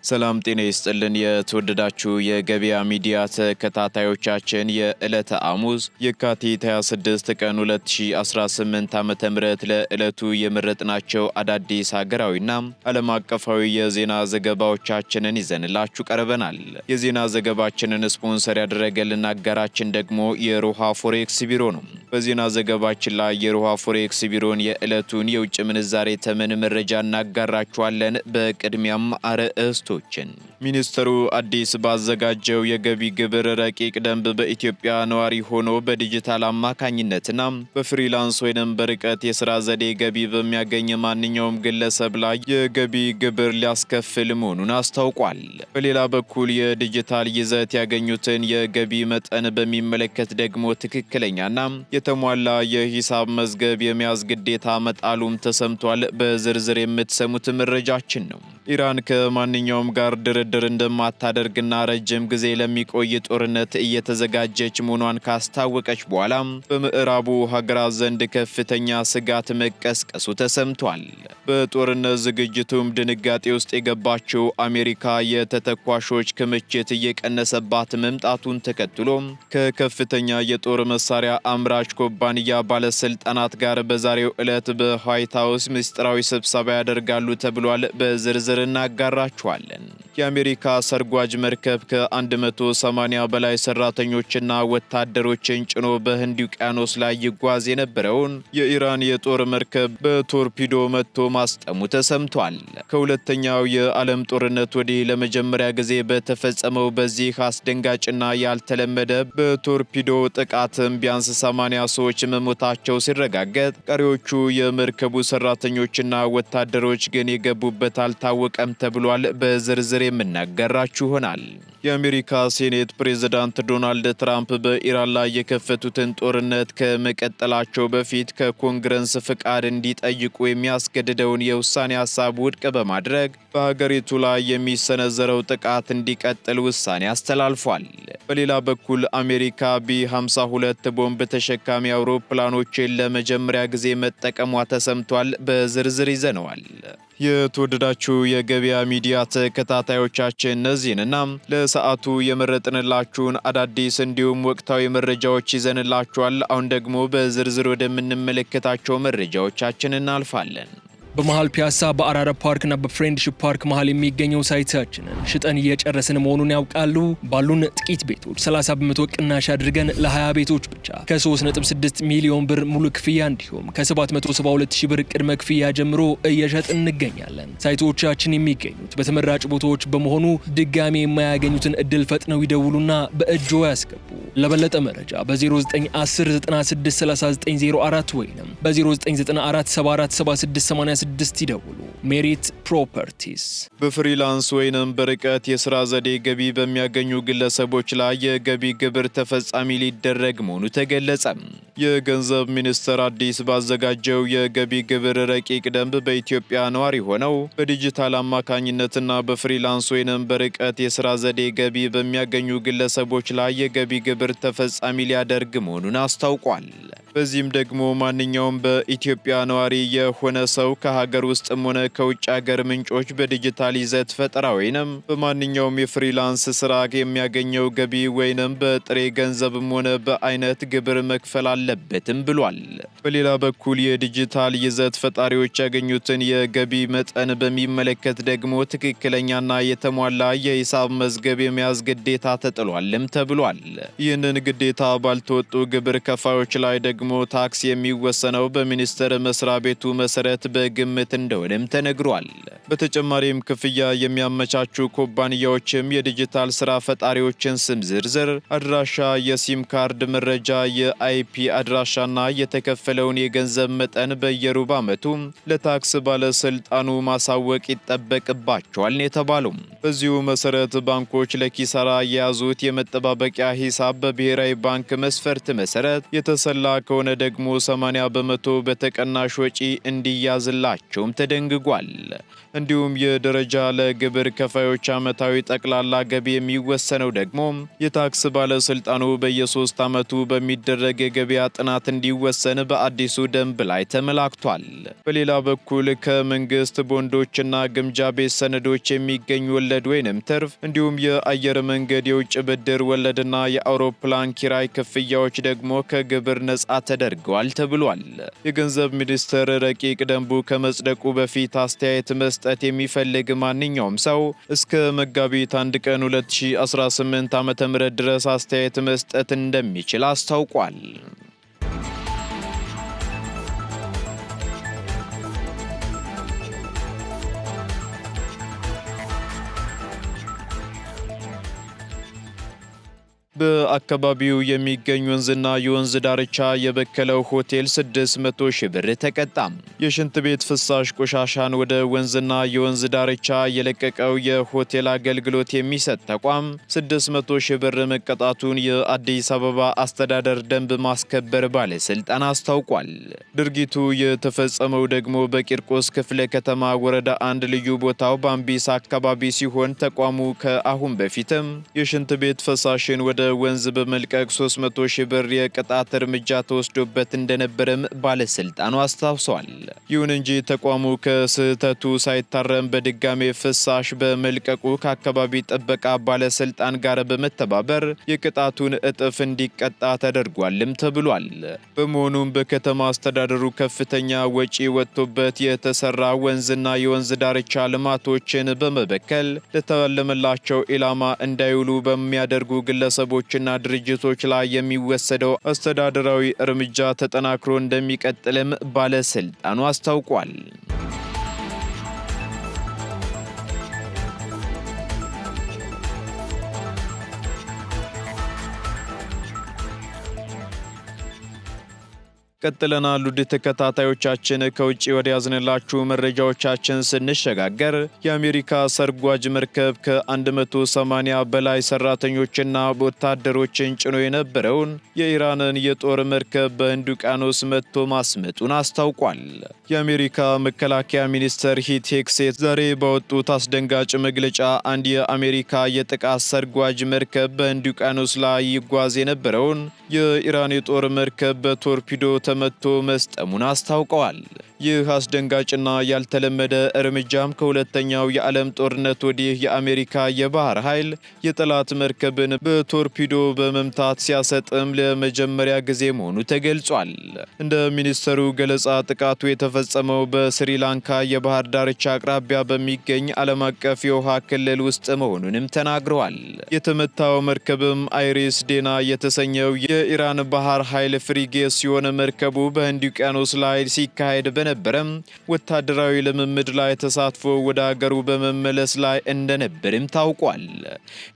ሰላም ጤና ይስጥልን የተወደዳችሁ የገበያ ሚዲያ ተከታታዮቻችን የዕለተ ሐሙስ የካቲት 26 ቀን 2018 ዓ.ም ለዕለቱ የመረጥናቸው አዳዲስ ሀገራዊና ዓለም አቀፋዊ የዜና ዘገባዎቻችንን ይዘንላችሁ ቀርበናል። የዜና ዘገባችንን ስፖንሰር ያደረገልን አጋራችን ደግሞ የሮሃ ፎሬክስ ቢሮ ነው። በዜና ዘገባችን ላይ የሮሃ ፎሬክስ ቢሮን የዕለቱን የውጭ ምንዛሬ ተመን መረጃ እናጋራችኋለን። በቅድሚያም አርዕስቶችን ሚኒስትሩ አዲስ ባዘጋጀው የገቢ ግብር ረቂቅ ደንብ በኢትዮጵያ ነዋሪ ሆኖ በዲጂታል አማካኝነትና በፍሪላንስ ወይንም በርቀት የሥራ ዘዴ ገቢ በሚያገኝ ማንኛውም ግለሰብ ላይ የገቢ ግብር ሊያስከፍል መሆኑን አስታውቋል። በሌላ በኩል የዲጂታል ይዘት ያገኙትን የገቢ መጠን በሚመለከት ደግሞ ትክክለኛና የተሟላ የሂሳብ መዝገብ የመያዝ ግዴታ መጣሉም ተሰምቷል። በዝርዝር የምትሰሙት መረጃችን ነው። ኢራን ከማንኛውም ጋር ድርድር እንደማታደርግና ረጅም ጊዜ ለሚቆይ ጦርነት እየተዘጋጀች መሆኗን ካስታወቀች በኋላ በምዕራቡ ሀገራት ዘንድ ከፍተኛ ስጋት መቀስቀሱ ተሰምቷል። በጦርነት ዝግጅቱም ድንጋጤ ውስጥ የገባችው አሜሪካ የተተኳሾች ክምችት እየቀነሰባት መምጣቱን ተከትሎ ከከፍተኛ የጦር መሳሪያ አምራች ኩባንያ ባለስልጣናት ጋር በዛሬው ዕለት በዋይት ሃውስ ምስጢራዊ ስብሰባ ያደርጋሉ ተብሏል። በዝርዝር እናጋራችኋለን። የአሜሪካ ሰርጓጅ መርከብ ከ180 በላይ ሰራተኞችና ወታደሮችን ጭኖ በህንድ ውቅያኖስ ላይ ይጓዝ የነበረውን የኢራን የጦር መርከብ በቶርፒዶ መትቶ ማስጠሙ ተሰምቷል። ከሁለተኛው የዓለም ጦርነት ወዲህ ለመጀመሪያ ጊዜ በተፈጸመው በዚህ አስደንጋጭና ያልተለመደ በቶርፒዶ ጥቃትም ቢያንስ 80 ሰዎች መሞታቸው ሲረጋገጥ፣ ቀሪዎቹ የመርከቡ ሰራተኞችና ወታደሮች ግን የገቡበት አልታወቀም ተብሏል። በዝርዝር የምናገራችሁ ይሆናል። የአሜሪካ ሴኔት ፕሬዝዳንት ዶናልድ ትራምፕ በኢራን ላይ የከፈቱትን ጦርነት ከመቀጠላቸው በፊት ከኮንግረስ ፍቃድ እንዲጠይቁ የሚያስገድደውን የውሳኔ ሀሳብ ውድቅ በማድረግ በሀገሪቱ ላይ የሚሰነዘረው ጥቃት እንዲቀጥል ውሳኔ አስተላልፏል። በሌላ በኩል አሜሪካ ቢ-52 ቦምብ ተሸካሚ አውሮፕላኖችን ለመጀመሪያ ጊዜ መጠቀሟ ተሰምቷል። በዝርዝር ይዘነዋል። የተወደዳችሁ የገበያ ሚዲያ ተከታታዮቻችን እነዚህንና ለሰዓቱ የመረጥንላችሁን አዳዲስ እንዲሁም ወቅታዊ መረጃዎች ይዘንላችኋል። አሁን ደግሞ በዝርዝር ወደምንመለከታቸው መረጃዎቻችን እናልፋለን። በመሃል ፒያሳ በአራዳ ፓርክና በፍሬንድሺፕ ፓርክ መሃል የሚገኘው ሳይታችንን ሽጠን እየጨረስን መሆኑን ያውቃሉ? ባሉን ጥቂት ቤቶች 30% ቅናሽ አድርገን ለ20 ቤቶች ብቻ ከ3.6 ሚሊዮን ብር ሙሉ ክፍያ እንዲሁም ከ772,000 ብር ቅድመ ክፍያ ጀምሮ እየሸጥን እንገኛለን። ሳይቶቻችን የሚገኙት በተመራጭ ቦታዎች በመሆኑ ድጋሚ የማያገኙትን እድል ፈጥነው ይደውሉና በእጅዎ ያስገቡ። ለበለጠ መረጃ በ0910963904 ወይም በ0994747686 ይደውሉ። ሜሪት ፕሮፐርቲስ። በፍሪላንስ ወይንም በርቀት የሥራ ዘዴ ገቢ በሚያገኙ ግለሰቦች ላይ የገቢ ግብር ተፈጻሚ ሊደረግ መሆኑ ተገለጸ። የገንዘብ ሚኒስቴር አዲስ ባዘጋጀው የገቢ ግብር ረቂቅ ደንብ በኢትዮጵያ ነዋሪ ሆነው በዲጂታል አማካኝነትና በፍሪላንስ ወይንም በርቀት የሥራ ዘዴ ገቢ በሚያገኙ ግለሰቦች ላይ የገቢ ግብር ተፈጻሚ ሊያደርግ መሆኑን አስታውቋል። በዚህም ደግሞ ማንኛውም በኢትዮጵያ ነዋሪ የሆነ ሰው ከሀገር ውስጥም ሆነ ከውጭ ሀገር ምንጮች በዲጂታል ይዘት ፈጠራ ወይንም በማንኛውም የፍሪላንስ ስራ የሚያገኘው ገቢ ወይንም በጥሬ ገንዘብም ሆነ በአይነት ግብር መክፈል አለበትም ብሏል። በሌላ በኩል የዲጂታል ይዘት ፈጣሪዎች ያገኙትን የገቢ መጠን በሚመለከት ደግሞ ትክክለኛና የተሟላ የሂሳብ መዝገብ የመያዝ ግዴታ ተጥሏልም ተብሏል። ይህንን ግዴታ ባልተወጡ ግብር ከፋዮች ላይ ደግሞ ታክስ የሚወሰነው በሚኒስቴር መስሪያ ቤቱ መሰረት በግምት እንደሆነም ተነግሯል። በተጨማሪም ክፍያ የሚያመቻቹ ኩባንያዎችም የዲጂታል ስራ ፈጣሪዎችን ስም ዝርዝር፣ አድራሻ፣ የሲም ካርድ መረጃ፣ የአይፒ አድራሻና የተከፈለውን የገንዘብ መጠን በየሩብ ዓመቱ ለታክስ ባለስልጣኑ ማሳወቅ ይጠበቅባቸዋል የተባለው። በዚሁ መሰረት ባንኮች ለኪሳራ የያዙት የመጠባበቂያ ሂሳብ በብሔራዊ ባንክ መስፈርት መሰረት የተሰላ ከሆነ ደግሞ 80% በተቀናሽ ወጪ እንዲያዝላቸውም ተደንግጓል። እንዲሁም የደረጃ ለግብር ከፋዮች ዓመታዊ ጠቅላላ ገቢ የሚወሰነው ደግሞ የታክስ ባለስልጣኑ በየ3 ዓመቱ በሚደረግ የገበያ ጥናት እንዲወሰን በአዲሱ ደንብ ላይ ተመላክቷል። በሌላ በኩል ከመንግስት ቦንዶችና ግምጃ ቤት ሰነዶች የሚገኙ ወለድ ወለድ ወይንም ትርፍ እንዲሁም የአየር መንገድ የውጭ ብድር ወለድና የአውሮፕላን ኪራይ ክፍያዎች ደግሞ ከግብር ነጻ ተደርገዋል ተብሏል። የገንዘብ ሚኒስቴር ረቂቅ ደንቡ ከመጽደቁ በፊት አስተያየት መስጠት የሚፈልግ ማንኛውም ሰው እስከ መጋቢት 1 ቀን 2018 ዓ.ም ድረስ አስተያየት መስጠት እንደሚችል አስታውቋል። በአካባቢው የሚገኝ ወንዝና የወንዝ ዳርቻ የበከለው ሆቴል 600 ሺህ ብር ተቀጣ። የሽንት ቤት ፍሳሽ ቆሻሻን ወደ ወንዝና የወንዝ ዳርቻ የለቀቀው የሆቴል አገልግሎት የሚሰጥ ተቋም 600 ሺህ ብር መቀጣቱን የአዲስ አበባ አስተዳደር ደንብ ማስከበር ባለስልጣን አስታውቋል። ድርጊቱ የተፈጸመው ደግሞ በቂርቆስ ክፍለ ከተማ ወረዳ 1 ልዩ ቦታው ባምቢስ አካባቢ ሲሆን ተቋሙ ከአሁን በፊትም የሽንት ቤት ፍሳሽን ወደ ወንዝ በመልቀቅ 300 ሺህ ብር የቅጣት እርምጃ ተወስዶበት እንደነበረም ባለስልጣኑ አስታውሷል። ይሁን እንጂ ተቋሙ ከስህተቱ ሳይታረም በድጋሜ ፍሳሽ በመልቀቁ ከአካባቢ ጥበቃ ባለስልጣን ጋር በመተባበር የቅጣቱን እጥፍ እንዲቀጣ ተደርጓልም ተብሏል። በመሆኑም በከተማ አስተዳደሩ ከፍተኛ ወጪ ወጥቶበት የተሰራ ወንዝና የወንዝ ዳርቻ ልማቶችን በመበከል ለተለመላቸው ኢላማ እንዳይውሉ በሚያደርጉ ግለሰቦችና ድርጅቶች ላይ የሚወሰደው አስተዳደራዊ እርምጃ ተጠናክሮ እንደሚቀጥልም ባለስልጣኑ አስታውቋል። ቀጥለናል። ውድ ተከታታዮቻችን ከውጪ ወደ ያዝንላችሁ መረጃዎቻችን ስንሸጋገር የአሜሪካ ሰርጓጅ መርከብ ከ180 በላይ ሰራተኞችና ወታደሮችን ጭኖ የነበረውን የኢራንን የጦር መርከብ በህንድ ውቅያኖስ መጥቶ ማስመጡን አስታውቋል። የአሜሪካ መከላከያ ሚኒስትር ሂት ሄግሴት ዛሬ ባወጡት አስደንጋጭ መግለጫ አንድ የአሜሪካ የጥቃት ሰርጓጅ መርከብ በህንድ ውቅያኖስ ላይ ይጓዝ የነበረውን የኢራን የጦር መርከብ በቶርፒዶ ተመቶ መስጠሙን አስታውቀዋል። ይህ አስደንጋጭና ያልተለመደ እርምጃም ከሁለተኛው የዓለም ጦርነት ወዲህ የአሜሪካ የባህር ኃይል የጠላት መርከብን በቶርፒዶ በመምታት ሲያሰጥም ለመጀመሪያ ጊዜ መሆኑ ተገልጿል። እንደ ሚኒስተሩ ገለጻ ጥቃቱ የተፈጸመው በስሪላንካ የባህር ዳርቻ አቅራቢያ በሚገኝ ዓለም አቀፍ የውሃ ክልል ውስጥ መሆኑንም ተናግረዋል። የተመታው መርከብም አይሪስ ዴና የተሰኘው የኢራን ባህር ኃይል ፍሪጌት ሲሆን መርከቡ በህንድ ውቅያኖስ ላይ ሲካሄድ በነበረም ወታደራዊ ልምምድ ላይ ተሳትፎ ወደ አገሩ በመመለስ ላይ እንደነበርም ታውቋል።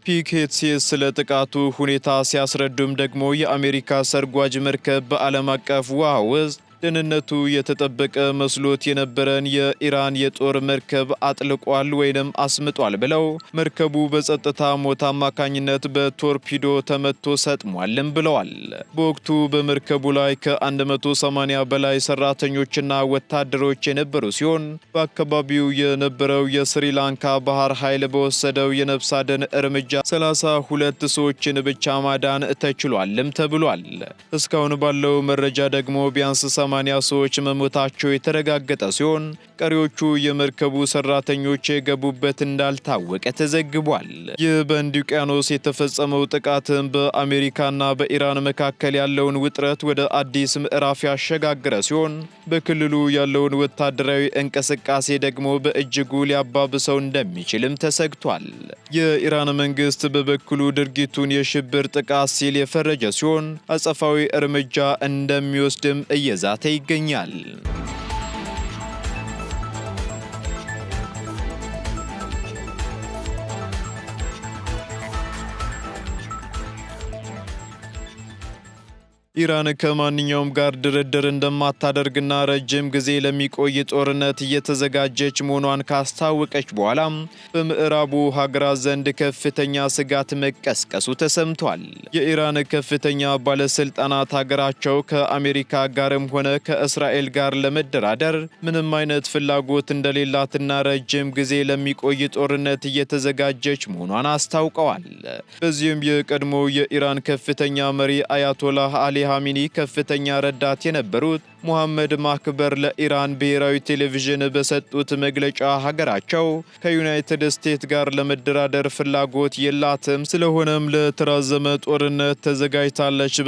ፒክ ሄትሴስ ስለ ጥቃቱ ሁኔታ ሲያስረዱም ደግሞ የአሜሪካ ሰርጓጅ መርከብ በዓለም አቀፍ ውሃ ውስጥ ደህንነቱ የተጠበቀ መስሎት የነበረን የኢራን የጦር መርከብ አጥልቋል ወይንም አስምጧል ብለው መርከቡ በጸጥታ ሞት አማካኝነት በቶርፒዶ ተመቶ ሰጥሟልም ብለዋል። በወቅቱ በመርከቡ ላይ ከ180 በላይ ሰራተኞችና ወታደሮች የነበሩ ሲሆን በአካባቢው የነበረው የስሪላንካ ባህር ኃይል በወሰደው የነፍስ አድን እርምጃ 32 ሰዎችን ብቻ ማዳን ተችሏልም ተብሏል። እስካሁን ባለው መረጃ ደግሞ ቢያንስ 80 ሰዎች መሞታቸው የተረጋገጠ ሲሆን ቀሪዎቹ የመርከቡ ሰራተኞች የገቡበት እንዳልታወቀ ተዘግቧል። ይህ በህንድ ውቅያኖስ የተፈጸመው ጥቃትም በአሜሪካና በኢራን መካከል ያለውን ውጥረት ወደ አዲስ ምዕራፍ ያሸጋገረ ሲሆን በክልሉ ያለውን ወታደራዊ እንቅስቃሴ ደግሞ በእጅጉ ሊያባብሰው እንደሚችልም ተሰግቷል። የኢራን መንግስት በበኩሉ ድርጊቱን የሽብር ጥቃት ሲል የፈረጀ ሲሆን አጸፋዊ እርምጃ እንደሚወስድም እየዛተ ይገኛል። ኢራን ከማንኛውም ጋር ድርድር እንደማታደርግና ረጅም ጊዜ ለሚቆይ ጦርነት እየተዘጋጀች መሆኗን ካስታወቀች በኋላ በምዕራቡ ሀገራት ዘንድ ከፍተኛ ስጋት መቀስቀሱ ተሰምቷል። የኢራን ከፍተኛ ባለስልጣናት ሀገራቸው ከአሜሪካ ጋርም ሆነ ከእስራኤል ጋር ለመደራደር ምንም አይነት ፍላጎት እንደሌላትና ረጅም ጊዜ ለሚቆይ ጦርነት እየተዘጋጀች መሆኗን አስታውቀዋል። በዚህም የቀድሞ የኢራን ከፍተኛ መሪ አያቶላህ አሊ ኻሜኒ ከፍተኛ ረዳት የነበሩት ሙሐመድ ማክበር ለኢራን ብሔራዊ ቴሌቪዥን በሰጡት መግለጫ ሀገራቸው ከዩናይትድ ስቴትስ ጋር ለመደራደር ፍላጎት የላትም፣ ስለሆነም ለተራዘመ ጦርነት ተዘጋጅታለች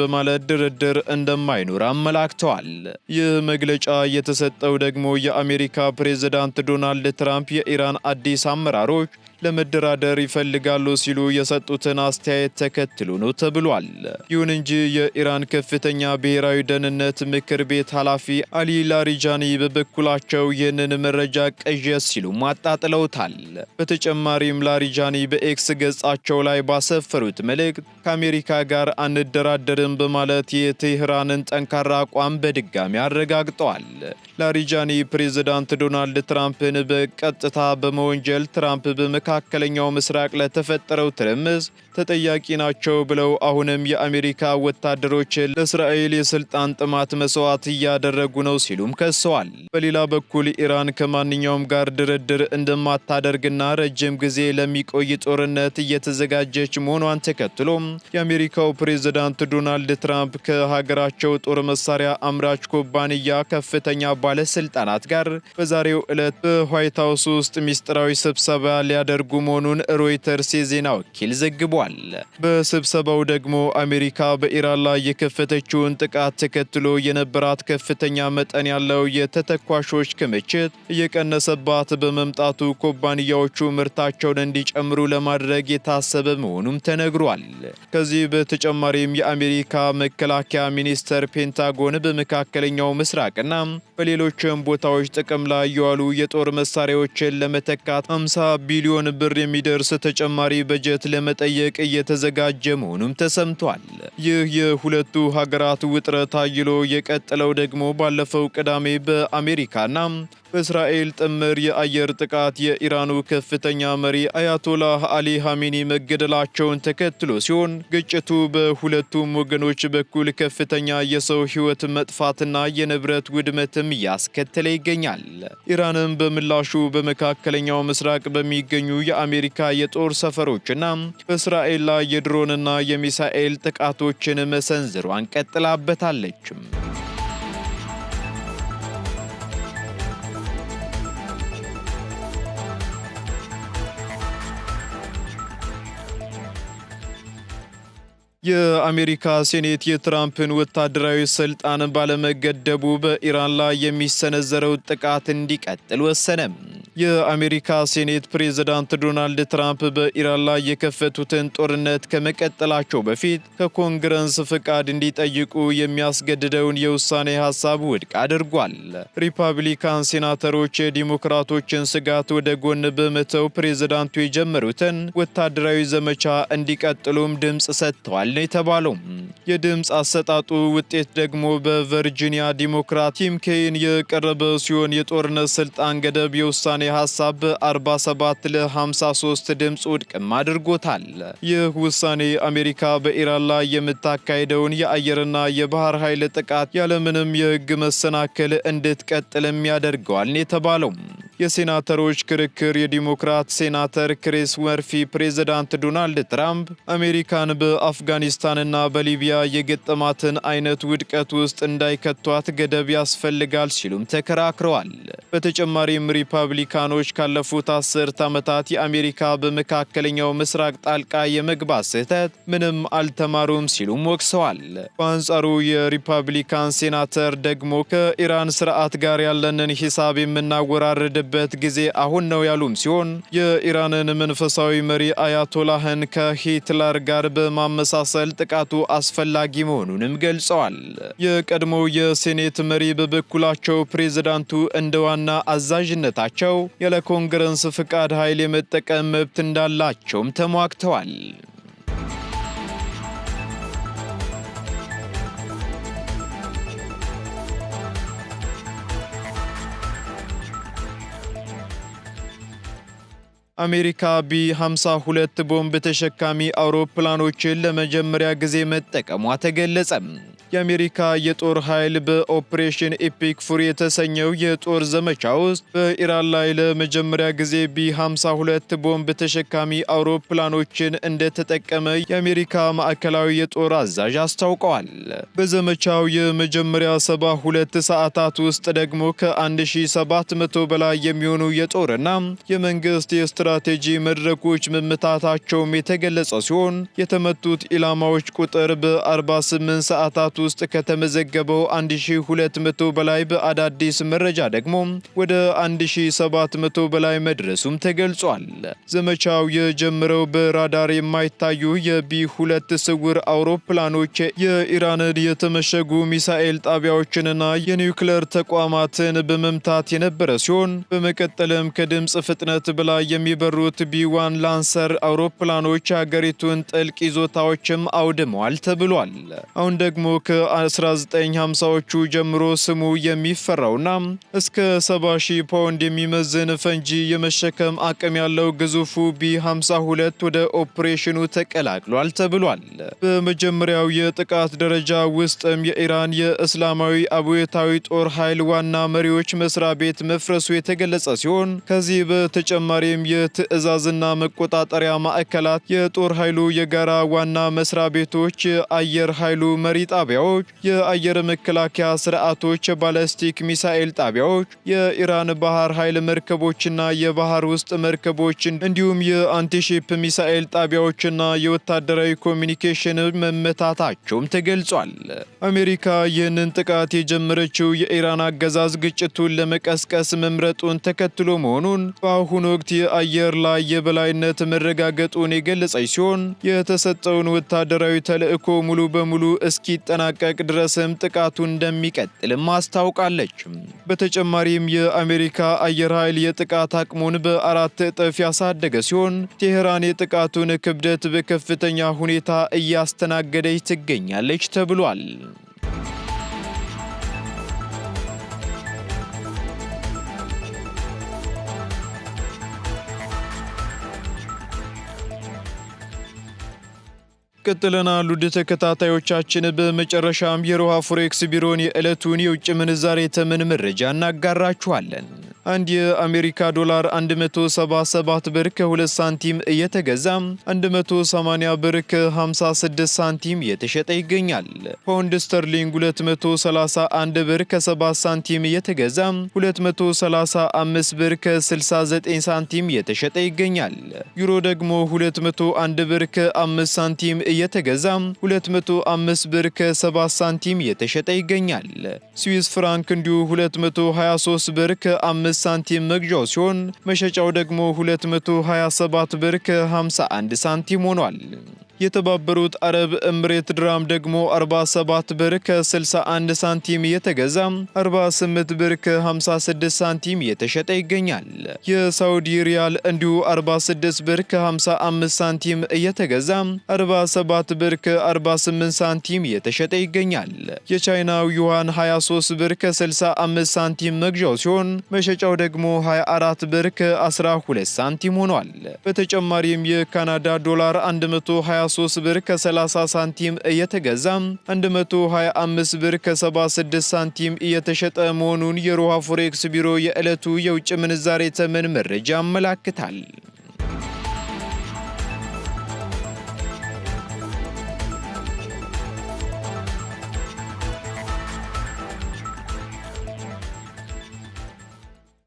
በማለት ድርድር እንደማይኖር አመላክተዋል። ይህ መግለጫ የተሰጠው ደግሞ የአሜሪካ ፕሬዝዳንት ዶናልድ ትራምፕ የኢራን አዲስ አመራሮች ለመደራደር ይፈልጋሉ ሲሉ የሰጡትን አስተያየት ተከትሎ ነው ተብሏል። ይሁን እንጂ የኢራን ከፍተኛ ብሔራዊ ደህንነት ምክር ቤት ኃላፊ አሊ ላሪጃኒ በበኩላቸው ይህንን መረጃ ቅዠት ሲሉ አጣጥለውታል። በተጨማሪም ላሪጃኒ በኤክስ ገጻቸው ላይ ባሰፈሩት መልእክት ከአሜሪካ ጋር አንደራደርም በማለት የቴህራንን ጠንካራ አቋም በድጋሚ አረጋግጠዋል። ላሪጃኒ ፕሬዝዳንት ዶናልድ ትራምፕን በቀጥታ በመወንጀል ትራምፕ በመካከለኛው ምስራቅ ለተፈጠረው ትርምስ ተጠያቂ ናቸው ብለው አሁንም የአሜሪካ ወታደሮችን ለእስራኤል የስልጣን ጥማት መስዋዕት እያደረጉ ነው ሲሉም ከሰዋል። በሌላ በኩል ኢራን ከማንኛውም ጋር ድርድር እንደማታደርግና ረጅም ጊዜ ለሚቆይ ጦርነት እየተዘጋጀች መሆኗን ተከትሎም የአሜሪካው ፕሬዝዳንት ዶናልድ ትራምፕ ከሀገራቸው ጦር መሳሪያ አምራች ኩባንያ ከፍተኛ ባለስልጣናት ጋር በዛሬው ዕለት በዋይት ሃውስ ውስጥ ሚስጥራዊ ስብሰባ ሊያደርጉ መሆኑን ሮይተርስ የዜና ወኪል ዘግቧል። በስብሰባው ደግሞ አሜሪካ በኢራን ላይ የከፈተችውን ጥቃት ተከትሎ የነበራት ከፍተኛ መጠን ያለው የተተኳሾች ክምችት እየቀነሰባት በመምጣቱ ኩባንያዎቹ ምርታቸውን እንዲጨምሩ ለማድረግ የታሰበ መሆኑም ተነግሯል። ከዚህ በተጨማሪም የአሜሪካ መከላከያ ሚኒስቴር ፔንታጎን በመካከለኛው ምስራቅና በሌሎችም ቦታዎች ጥቅም ላይ የዋሉ የጦር መሳሪያዎችን ለመተካት 50 ቢሊዮን ብር የሚደርስ ተጨማሪ በጀት ለመጠየቅ እየተዘጋጀ መሆኑም ተሰምቷል። ይህ የሁለቱ ሀገራት ውጥረት አይሎ የቀጠለው ደግሞ ባለፈው ቅዳሜ በአሜሪካና በእስራኤል ጥምር የአየር ጥቃት የኢራኑ ከፍተኛ መሪ አያቶላህ አሊ ሐሜኒ መገደላቸውን ተከትሎ ሲሆን ግጭቱ በሁለቱም ወገኖች በኩል ከፍተኛ የሰው ሕይወት መጥፋትና የንብረት ውድመትም እያስከተለ ይገኛል። ኢራንም በምላሹ በመካከለኛው ምስራቅ በሚገኙ የአሜሪካ የጦር ሰፈሮችና በእስራኤል ላይ የድሮንና የሚሳኤል ጥቃቶችን መሰንዘሯን ቀጥላበታለች። የአሜሪካ ሴኔት የትራምፕን ወታደራዊ ስልጣን ባለመገደቡ በኢራን ላይ የሚሰነዘረው ጥቃት እንዲቀጥል ወሰነ። የአሜሪካ ሴኔት ፕሬዝዳንት ዶናልድ ትራምፕ በኢራን ላይ የከፈቱትን ጦርነት ከመቀጠላቸው በፊት ከኮንግረስ ፍቃድ እንዲጠይቁ የሚያስገድደውን የውሳኔ ሀሳብ ውድቅ አድርጓል። ሪፐብሊካን ሴናተሮች የዲሞክራቶችን ስጋት ወደ ጎን በመተው ፕሬዝዳንቱ የጀመሩትን ወታደራዊ ዘመቻ እንዲቀጥሉም ድምፅ ሰጥተዋል ነው የተባለው። የድምፅ አሰጣጡ ውጤት ደግሞ በቨርጂኒያ ዲሞክራት ቲም ኬይን የቀረበ ሲሆን የጦርነት ስልጣን ገደብ የውሳኔ ሀሳብ በ47 ለ53 ድምፅ ውድቅም አድርጎታል። ይህ ውሳኔ አሜሪካ በኢራን ላይ የምታካሄደውን የአየርና የባህር ኃይል ጥቃት ያለምንም የሕግ መሰናክል እንድትቀጥልም ያደርገዋል ነው የተባለው። የሴናተሮች ክርክር የዲሞክራት ሴናተር ክሪስ መርፊ ፕሬዝዳንት ዶናልድ ትራምፕ አሜሪካን በአፍጋኒስታንና በሊቢያ የገጠማትን አይነት ውድቀት ውስጥ እንዳይከቷት ገደብ ያስፈልጋል ሲሉም ተከራክረዋል። በተጨማሪም ሪፐብሊካኖች ካለፉት 10 ዓመታት የአሜሪካ በመካከለኛው ምስራቅ ጣልቃ የመግባት ስህተት ምንም አልተማሩም ሲሉም ወቅሰዋል። በአንጻሩ የሪፐብሊካን ሴናተር ደግሞ ከኢራን ስርዓት ጋር ያለንን ሂሳብ የምናወራርድበት ጊዜ አሁን ነው ያሉም ሲሆን የኢራንን መንፈሳዊ መሪ አያቶላህን ከሂትለር ጋር በማመሳሰል ጥቃቱ አስፈላጊ መሆኑንም ገልጸዋል። የቀድሞው የሴኔት መሪ በበኩላቸው ፕሬዝዳንቱ እንደ ዋና አዛዥነታቸው ያለ ኮንግረስ ፍቃድ ኃይል የመጠቀም መብት እንዳላቸውም ተሟግተዋል። አሜሪካ ቢ-52 ቦምብ ተሸካሚ አውሮፕላኖችን ለመጀመሪያ ጊዜ መጠቀሟ ተገለጸ። የአሜሪካ የጦር ኃይል በኦፕሬሽን ኤፒክ ፉሪ የተሰኘው የጦር ዘመቻ ውስጥ በኢራን ላይ ለመጀመሪያ ጊዜ ቢ-52 ቦምብ ተሸካሚ አውሮፕላኖችን እንደተጠቀመ የአሜሪካ ማዕከላዊ የጦር አዛዥ አስታውቀዋል። በዘመቻው የመጀመሪያ 72 ሰዓታት ውስጥ ደግሞ ከ1700 በላይ የሚሆኑ የጦርና የመንግስት የስትራቴጂ መድረኮች መመታታቸውም የተገለጸ ሲሆን የተመቱት ኢላማዎች ቁጥር በ48 ሰዓታት ውስጥ ከተመዘገበው 1200 በላይ በአዳዲስ መረጃ ደግሞ ወደ 1700 በላይ መድረሱም ተገልጿል። ዘመቻው የጀመረው በራዳር የማይታዩ የቢ-2 ስውር አውሮፕላኖች የኢራንን የተመሸጉ ሚሳኤል ጣቢያዎችንና የኒውክሌር ተቋማትን በመምታት የነበረ ሲሆን በመቀጠልም ከድምፅ ፍጥነት በላይ የሚበሩት ቢ-1 ላንሰር አውሮፕላኖች ሀገሪቱን ጥልቅ ይዞታዎችም አውድመዋል ተብሏል። አሁን ደግሞ ከ1950ዎቹ ጀምሮ ስሙ የሚፈራውና እስከ 70,000 ፓውንድ የሚመዝን ፈንጂ የመሸከም አቅም ያለው ግዙፉ ቢ-52 ወደ ኦፕሬሽኑ ተቀላቅሏል ተብሏል። በመጀመሪያው የጥቃት ደረጃ ውስጥም የኢራን የእስላማዊ አብዮታዊ ጦር ኃይል ዋና መሪዎች መስሪያ ቤት መፍረሱ የተገለጸ ሲሆን ከዚህ በተጨማሪም የትዕዛዝና መቆጣጠሪያ ማዕከላት፣ የጦር ኃይሉ የጋራ ዋና መስሪያ ቤቶች፣ የአየር ኃይሉ መሪ ጣቢያዎች፣ የአየር መከላከያ ስርዓቶች፣ የባለስቲክ ሚሳኤል ጣቢያዎች፣ የኢራን ባህር ኃይል መርከቦችና የባህር ውስጥ መርከቦች እንዲሁም የአንቲሺፕ ሚሳኤል ጣቢያዎችና የወታደራዊ ኮሚኒኬሽን መመታታቸውም ተገልጿል። አሜሪካ ይህንን ጥቃት የጀመረችው የኢራን አገዛዝ ግጭቱን ለመቀስቀስ መምረጡን ተከትሎ መሆኑን በአሁኑ ወቅት የአየር ላይ የበላይነት መረጋገጡን የገለጸች ሲሆን የተሰጠውን ወታደራዊ ተልዕኮ ሙሉ በሙሉ እስኪጠናቀቅ ድረስም ጥቃቱ እንደሚቀጥልም አስታውቃለች። በተጨማሪም የአሜሪካ አየር ኃይል የጥቃት አቅሙን በ4 እጥፍ ያሳደገ ሲሆን ቴህራን የጥቃቱን ክብደት በከፍተኛ ሁኔታ እያስተናገደች ትገኛለች ተብሏል። ቀጥለናል ውድ ተከታታዮቻችን። በመጨረሻም የሮሃ ፎሬክስ ቢሮን የዕለቱን የውጭ ምንዛሬ ተመን መረጃ እናጋራችኋለን። አንድ የአሜሪካ ዶላር 177 ብር ከ2 ሳንቲም እየተገዛ 180 ብር ከ56 ሳንቲም እየተሸጠ ይገኛል። ፓውንድ ስተርሊንግ 231 ብር ከ7 ሳንቲም እየተገዛ 235 ብር ከ69 ሳንቲም እየተሸጠ ይገኛል። ዩሮ ደግሞ 201 ብር ከ5 ሳንቲም እየተገዛ 205 ብር ከ7 ሳንቲም እየተሸጠ ይገኛል። ስዊስ ፍራንክ እንዲሁ 223 ብር ከ5 ሳንቲም መግዣው ሲሆን መሸጫው ደግሞ 227 ብር ከ51 ሳንቲም ሆኗል። የተባበሩት አረብ ኤምሬት ድራም ደግሞ 47 ብር ከ61 ሳንቲም እየተገዛ 48 ብር ከ56 ሳንቲም እየተሸጠ ይገኛል። የሳውዲ ሪያል እንዲሁ 46 ብር ከ55 ሳንቲም እየተገዛ 47 ብር ከ48 ሳንቲም እየተሸጠ ይገኛል። የቻይናው ዩዋን 23 ብር ከ65 ሳንቲም መግዣው ሲሆን መሸጫው ደግሞ 24 ብር ከ12 ሳንቲም ሆኗል። በተጨማሪም የካናዳ ዶላር 123 ብር ከ30 ሳንቲም እየተገዛ 125 ብር ከ76 ሳንቲም እየተሸጠ መሆኑን የሮሃ ፎሬክስ ቢሮ የዕለቱ የውጭ ምንዛሬ ተመን መረጃ ያመላክታል።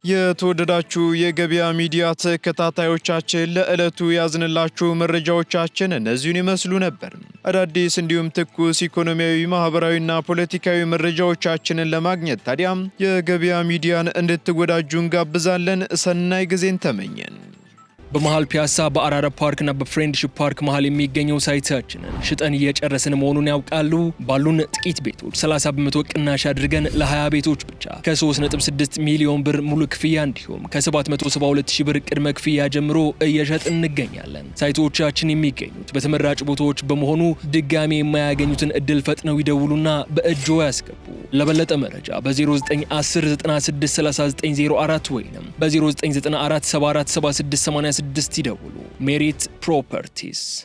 የተወደዳችሁ የገበያ ሚዲያ ተከታታዮቻችን ለዕለቱ ያዝንላችሁ መረጃዎቻችን እነዚህን ይመስሉ ነበር። አዳዲስ እንዲሁም ትኩስ ኢኮኖሚያዊ፣ ማህበራዊና ፖለቲካዊ መረጃዎቻችንን ለማግኘት ታዲያም የገበያ ሚዲያን እንድትወዳጁ እንጋብዛለን። ሰናይ ጊዜን ተመኘን። በመሃል ፒያሳ በአራዳ ፓርክና በፍሬንድሺፕ ፓርክ መሃል የሚገኘው ሳይታችንን ሽጠን እየጨረስን መሆኑን ያውቃሉ? ባሉን ጥቂት ቤቶች 30 በመቶ ቅናሽ አድርገን ለ20 ቤቶች ብቻ ከ3.6 ሚሊዮን ብር ሙሉ ክፍያ እንዲሁም ከ772 ሺህ ብር ቅድመ ክፍያ ጀምሮ እየሸጥን እንገኛለን። ሳይቶቻችን የሚገኙት በተመራጭ ቦታዎች በመሆኑ ድጋሚ የማያገኙትን እድል ፈጥነው ይደውሉና በእጆ ያስገቡ። ለበለጠ መረጃ በ0910963904 ወይም በ0994747686 ይደውሉ። ሜሪት ፕሮፐርቲስ